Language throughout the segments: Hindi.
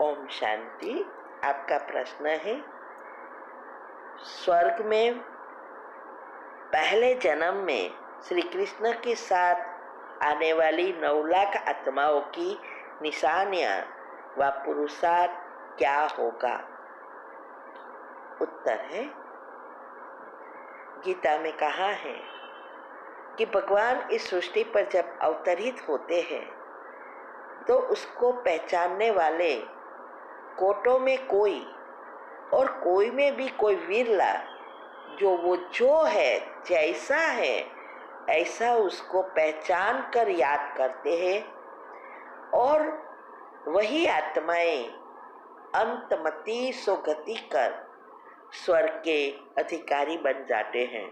ओम शांति। आपका प्रश्न है, स्वर्ग में पहले जन्म में श्री कृष्ण के साथ आने वाली 9 लाख आत्माओं की निशानियां व पुरुषार्थ क्या होगा? उत्तर है, गीता में कहा है कि भगवान इस सृष्टि पर जब अवतरित होते हैं तो उसको पहचानने वाले कोटों में कोई और कोई में भी कोई विरला जो है जैसा है ऐसा उसको पहचान कर याद करते हैं और वही आत्माएं अंतमति सुगति कर स्वर्ग के अधिकारी बन जाते हैं।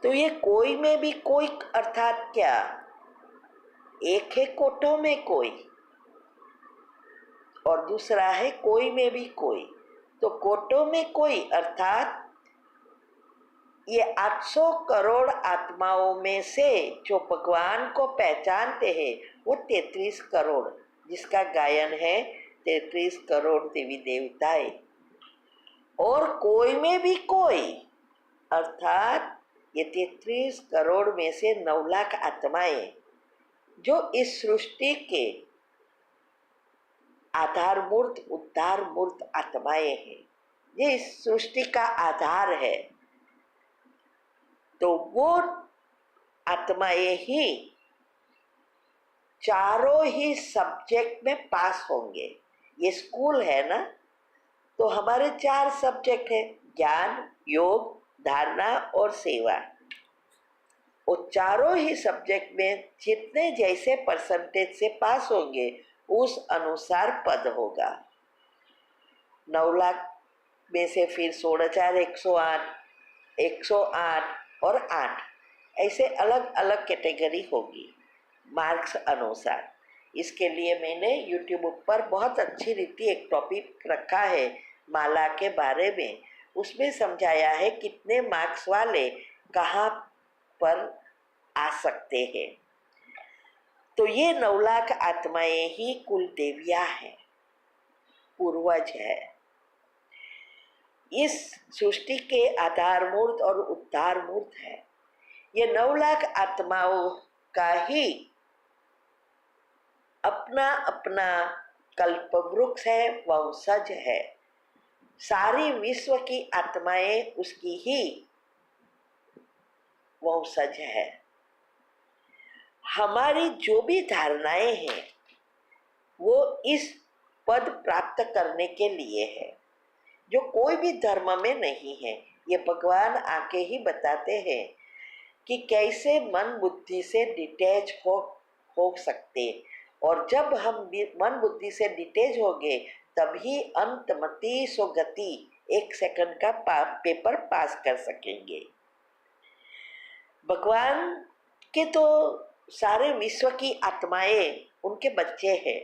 तो ये कोई में भी कोई अर्थात क्या? एक है कोटों में कोई और दूसरा है कोई में भी कोई। तो कोटों में कोई अर्थात ये 800 करोड़ आत्माओं में से जो भगवान को पहचानते हैं वो 33 करोड़, जिसका गायन है 33 करोड़ देवी देवताएं। और कोई में भी कोई अर्थात ये 33 करोड़ में से 9 लाख आत्माएं जो इस सृष्टि के आधार मूर्त उद्धार मूर्त आत्माएं हैं, ये इस सृष्टि का आधार है। तो वो आत्माएं ही चारों ही सब्जेक्ट में पास होंगे। ये स्कूल है ना, तो हमारे 4 सब्जेक्ट है, ज्ञान, योग, धारणा और सेवा। वो चारों ही सब्जेक्ट में जितने जैसे परसेंटेज से पास होंगे उस अनुसार पद होगा। 9 लाख में से फिर 16,108, 108 और 8 ऐसे अलग अलग कैटेगरी होगी मार्क्स अनुसार। इसके लिए मैंने YouTube पर बहुत अच्छी रीति एक टॉपिक रखा है माला के बारे में। उसमें समझाया है कितने मार्क्स वाले कहाँ पर आ सकते हैं। तो ये 9 लाख आत्माएं ही कुल देवियां हैं, पूर्वज है। इस सृष्टि के आधार मूर्त और उद्धार मूर्त है। ये 9 लाख आत्माओं का ही अपना अपना कल्प वृक्ष है, वंशज है। सारी विश्व की आत्माएं उसकी ही वंशज है। हमारी जो भी धारणाएं हैं वो इस पद प्राप्त करने के लिए है, जो कोई भी धर्म में नहीं है। ये भगवान आके ही बताते हैं कि कैसे मन बुद्धि से डिटैच हो सकते, और जब हम मन बुद्धि से डिटैच हो गए तभी अंतमति सुगति 1 सेकंड का पेपर पास कर सकेंगे। भगवान के तो सारे विश्व की आत्माएं उनके बच्चे हैं,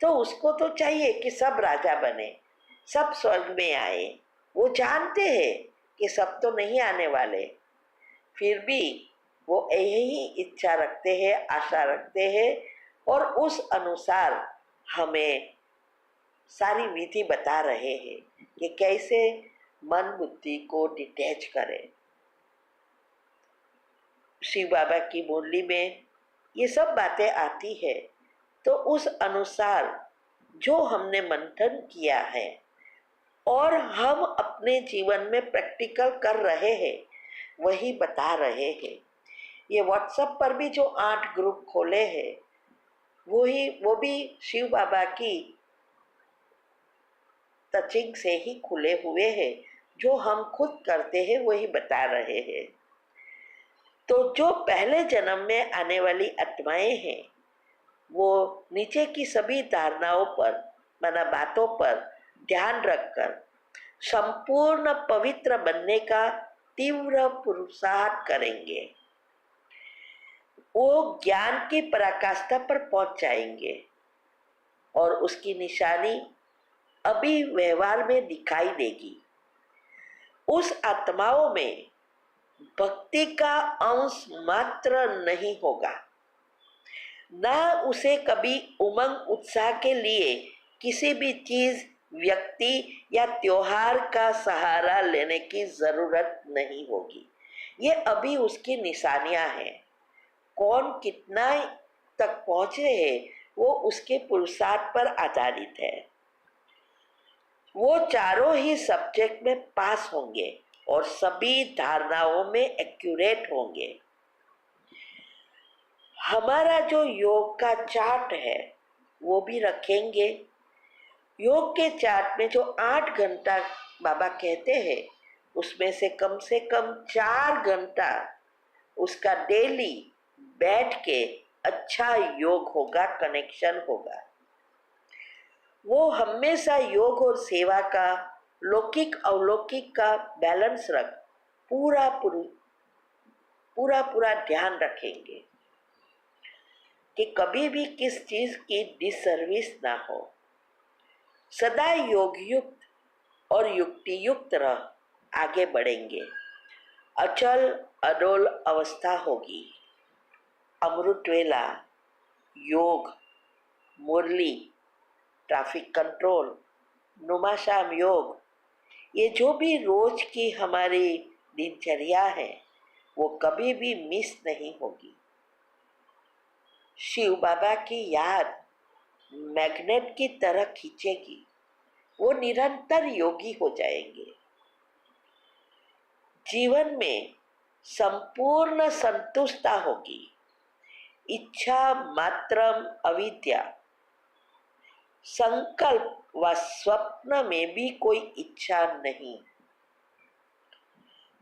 तो उसको तो चाहिए कि सब राजा बने, सब स्वर्ग में आए। वो जानते हैं कि सब तो नहीं आने वाले, फिर भी वो यही इच्छा रखते हैं, आशा रखते हैं और उस अनुसार हमें सारी विधि बता रहे हैं कि कैसे मन बुद्धि को डिटैच करें। शिव बाबा की मुरली में ये सब बातें आती है। तो उस अनुसार जो हमने मंथन किया है और हम अपने जीवन में प्रैक्टिकल कर रहे हैं वही बता रहे हैं। ये व्हाट्सएप पर भी जो 8 ग्रुप खोले हैं वो भी शिव बाबा की टचिंग से ही खुले हुए हैं। जो हम खुद करते हैं वही बता रहे हैं। तो जो पहले जन्म में आने वाली आत्माएं हैं वो नीचे की सभी धारणाओं पर माना बातों पर ध्यान रखकर संपूर्ण पवित्र बनने का तीव्र पुरुषार्थ करेंगे। वो ज्ञान की पराकाष्ठा पर पहुंच जाएंगे और उसकी निशानी अभी व्यवहार में दिखाई देगी। उस आत्माओं में भक्ति का अंश मात्र नहीं होगा, न उसे कभी उमंग उत्साह के लिए किसी भी चीज, व्यक्ति या त्योहार का सहारा लेने की जरूरत नहीं होगी। ये अभी उसकी निशानियां हैं। कौन कितना तक पहुंच रहे हैं वो उसके पुरुषार्थ पर आधारित है। वो चारों ही सब्जेक्ट में पास होंगे और सभी धारणाओं में एक्यूरेट होंगे। हमारा जो योग का चार्ट है वो भी रखेंगे। योग के चार्ट में जो 8 घंटा बाबा कहते हैं उसमें से कम 4 घंटा उसका डेली बैठ के अच्छा योग होगा, कनेक्शन होगा। वो हमेशा योग और सेवा का, लौकिक अवलौकिक का बैलेंस रख पूरा पूरा ध्यान रखेंगे कि कभी भी किस चीज की डिसर्विस ना हो। सदा योग युक्त और युक्ति युक्त रह आगे बढ़ेंगे। अचल अडोल अवस्था होगी। अमृत वेला, योग, मुरली, ट्रैफिक कंट्रोल, नुमाशाम योग, ये जो भी रोज की हमारी दिनचर्या है वो कभी भी मिस नहीं होगी। शिव बाबा की याद मैग्नेट की तरह खींचेगी। वो निरंतर योगी हो जाएंगे। जीवन में संपूर्ण संतुष्टता होगी। इच्छा मात्रम अविद्या। संकल्प व स्वप्न में भी कोई इच्छा नहीं।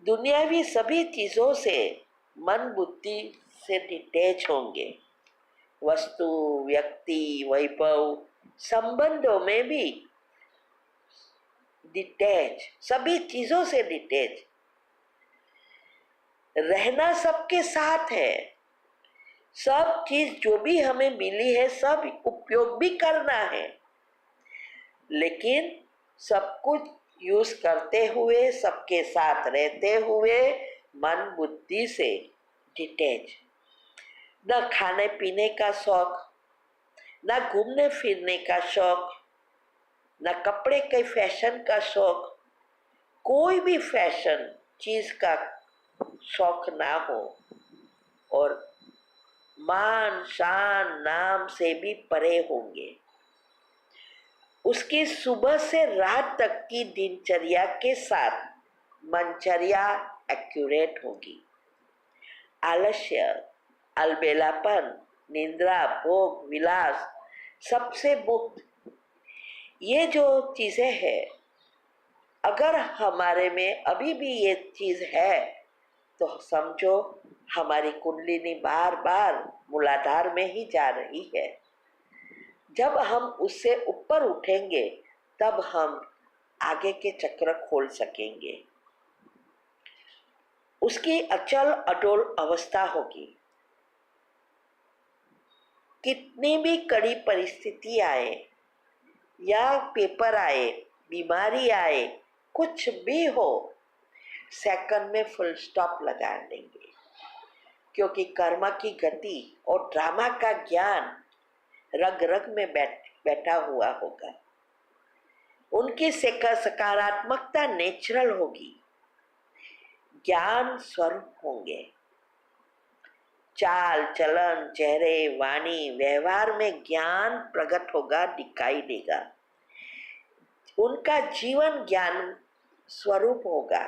दुनियावी सभी चीजों से मन बुद्धि से डिटैच होंगे। वस्तु, व्यक्ति, वैभव, संबंधों में भी डिटैच, सभी चीजों से डिटैच रहना। सबके साथ है। सब चीज जो भी हमें मिली है सब उपयोग भी करना है, लेकिन सब कुछ यूज करते हुए, सबके साथ रहते हुए मन बुद्धि से डिटैच। न खाने पीने का शौक, न घूमने फिरने का शौक, न कपड़े के फैशन का शौक, कोई भी फैशन चीज का शौक ना हो, और मान शान नाम से भी परे होंगे। उसकी सुबह से रात तक की दिनचर्या के साथ मनचर्या एक्यूरेट होगी। आलस्य, अलबेलापन, निंद्रा, भोग, विलास सबसे मुक्त। ये जो चीजें हैं, अगर हमारे में अभी भी ये चीज है तो समझो हमारी कुंडलिनी बार बार मूलाधार में ही जा रही है। जब हम उससे ऊपर उठेंगे तब हम आगे के चक्र खोल सकेंगे। उसकी अचल अडोल अवस्था होगी। कितनी भी कड़ी परिस्थिति आए या पेपर आए, बीमारी आए, कुछ भी हो, सेकंड में फुल स्टॉप लगा देंगे। क्योंकि कर्म की गति और ड्रामा का ज्ञान रग रग में बैठा हुआ होगा। उनकी सकारात्मकता नेचुरल होगी। ज्ञान स्वरूप होंगे। चाल चलन, चेहरे, वाणी, व्यवहार में ज्ञान प्रकट होगा, दिखाई देगा। उनका जीवन ज्ञान स्वरूप होगा।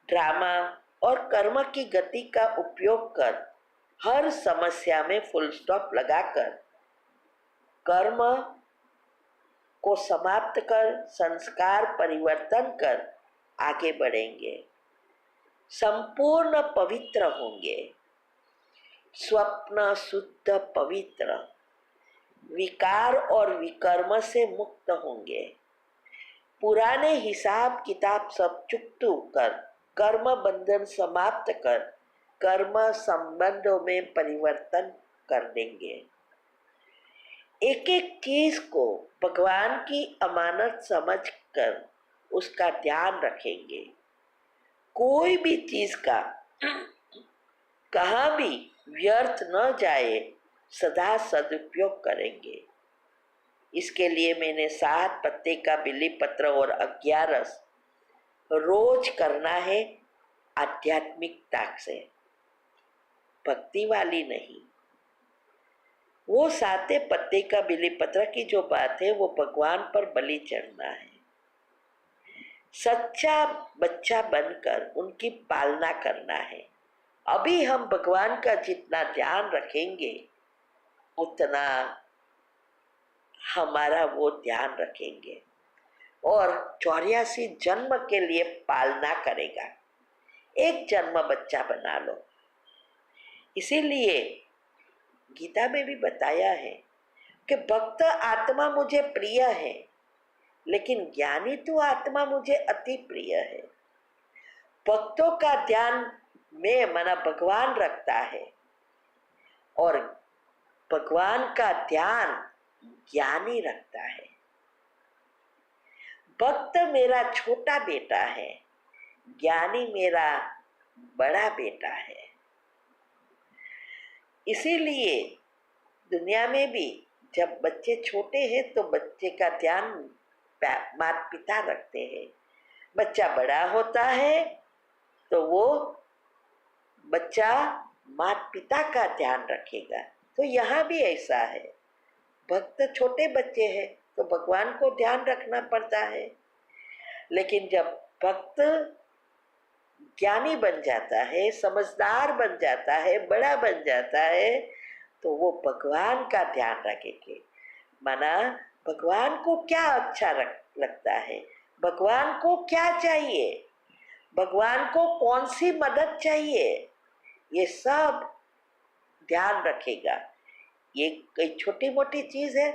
ड्रामा और कर्म की गति का उपयोग कर हर समस्या में फुल स्टॉप लगाकर कर्म को समाप्त कर संस्कार परिवर्तन कर आगे बढ़ेंगे। संपूर्ण पवित्र होंगे। स्वप्न शुद्ध पवित्र, विकार और विकर्म से मुक्त होंगे। पुराने हिसाब किताब सब चुकतू कर कर्म बंधन समाप्त कर कर्म संबंधों में परिवर्तन कर देंगे। एक एक चीज को भगवान की अमानत समझकर उसका ध्यान रखेंगे। कोई भी चीज का कहाँ भी व्यर्थ न जाए, सदा सदुपयोग करेंगे। इसके लिए मैंने 7 पत्ते का बिल्ली पत्र और अज्ञारस रोज करना है, आध्यात्मिकता से, भक्ति वाली नहीं। वो 7 पत्ते का बिल्ली पत्र की जो बात है वो भगवान पर बलि चढ़ना है, सच्चा बच्चा बनकर उनकी पालना करना है। अभी हम भगवान का जितना ध्यान रखेंगे उतना हमारा वो ध्यान रखेंगे और 84 जन्म के लिए पालना करेगा। एक जन्म बच्चा बना लो। इसीलिए गीता में भी बताया है कि भक्त आत्मा मुझे प्रिय है, लेकिन ज्ञानी तो आत्मा मुझे अति प्रिय है। भक्तों का ध्यान में माना भगवान रखता है और भगवान का ध्यान ज्ञानी रखता है। भक्त मेरा छोटा बेटा है, ज्ञानी मेरा बड़ा बेटा है। इसीलिए दुनिया में भी जब बच्चे छोटे हैं तो बच्चे का ध्यान माता पिता रखते हैं। बच्चा बड़ा होता है तो वो बच्चा माता पिता का ध्यान रखेगा। तो यहाँ भी ऐसा है, भक्त छोटे बच्चे हैं तो भगवान को ध्यान रखना पड़ता है, लेकिन जब भक्त ज्ञानी बन जाता है, समझदार बन जाता है, बड़ा बन जाता है, तो वो भगवान का ध्यान रखेंगे। माना भगवान को क्या अच्छा लगता है, भगवान को क्या चाहिए, भगवान को कौन सी मदद चाहिए, ये सब ध्यान रखेगा। ये कोई छोटी मोटी चीज है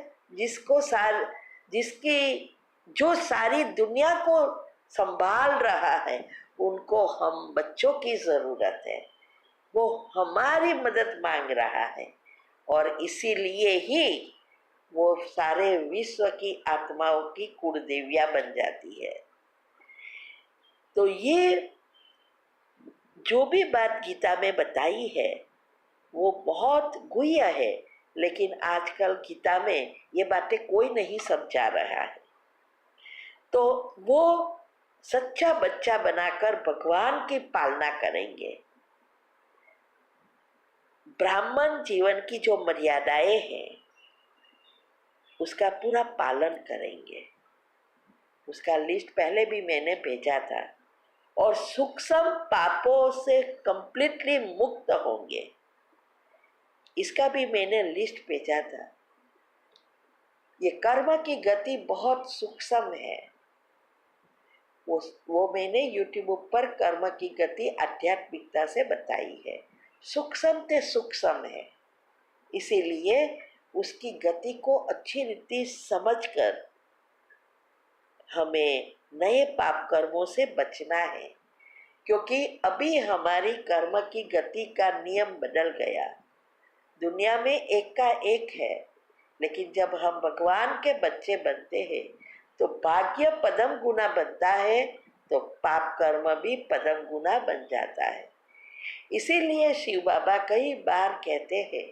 जिसकी जो सारी दुनिया को संभाल रहा है, उनको हम बच्चों की जरूरत है। वो हमारी मदद मांग रहा है और इसीलिए ही वो सारे विश्व की आत्माओं की कुलदेवियां बन जाती है। तो ये जो भी बात गीता में बताई है वो बहुत गुह्य है, लेकिन आजकल गीता में ये बातें कोई नहीं समझा रहा है। तो वो सच्चा बच्चा बनाकर भगवान की पालना करेंगे। ब्राह्मण जीवन की जो मर्यादाएं हैं उसका पूरा पालन करेंगे। उसका लिस्ट पहले भी मैंने भेजा था। और सूक्ष्म पापों से कंप्लीटली मुक्त होंगे, इसका भी मैंने लिस्ट भेजा था। ये कर्म की गति बहुत सूक्ष्म है। वो मैंने YouTube पर कर्म की गति आध्यात्मिकता से बताई है। सूक्ष्म से सूक्ष्म है, इसीलिए उसकी गति को अच्छी रीति समझकर हमें नए पाप कर्मों से बचना है, क्योंकि अभी हमारी कर्म की गति का नियम बदल गया। दुनिया में एक का एक है, लेकिन जब हम भगवान के बच्चे बनते हैं तो भाग्य पदम गुना बनता है, तो पाप कर्म भी पदम गुना बन जाता है। इसीलिए शिव बाबा कई बार कहते हैं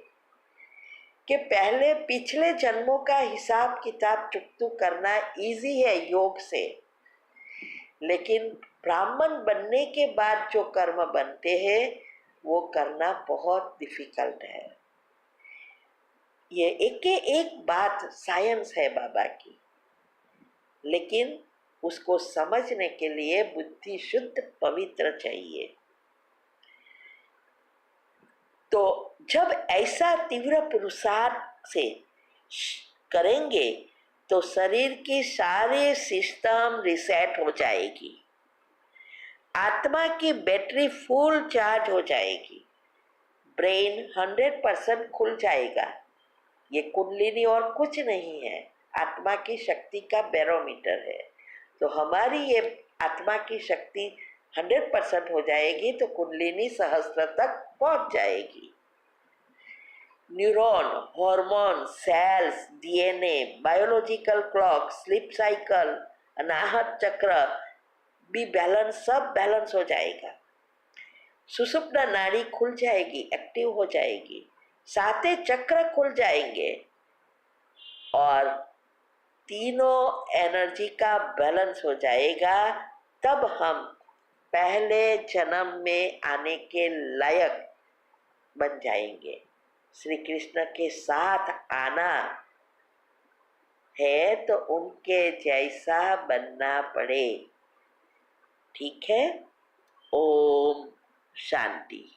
कि पहले पिछले जन्मों का हिसाब किताब चुकतू करना इजी है योग से, लेकिन ब्राह्मण बनने के बाद जो कर्म बनते हैं वो करना बहुत डिफिकल्ट है। ये एक बात साइंस है बाबा की, लेकिन उसको समझने के लिए बुद्धि शुद्ध पवित्र चाहिए। तो जब ऐसा तीव्र पुरुषार्थ से करेंगे तो शरीर की सारे सिस्टम रिसेट हो जाएगी, आत्मा की बैटरी फुल चार्ज हो जाएगी, ब्रेन 100% खुल जाएगा। ये कुंडलिनी और कुछ नहीं है, आत्मा की शक्ति का बैरोमीटर है। तो हमारी ये आत्मा की शक्ति 100% हो जाएगी तो कुंडलिनी सहस्त्र तक पहुंच जाएगी। Neuron, hormone, cells, DNA, biological clock, sleep cycle, Anahata chakra भी बैलेंस, सब बैलेंस हो जाएगा। सुषुप्त नाड़ी खुल जाएगी, एक्टिव हो जाएगी, 7 चक्र खुल जाएंगे और तीनों एनर्जी का बैलेंस हो जाएगा, तब हम पहले जन्म में आने के लायक बन जाएंगे। श्री कृष्ण के साथ आना है तो उनके जैसा बनना पड़े। ठीक है? ओम शांति।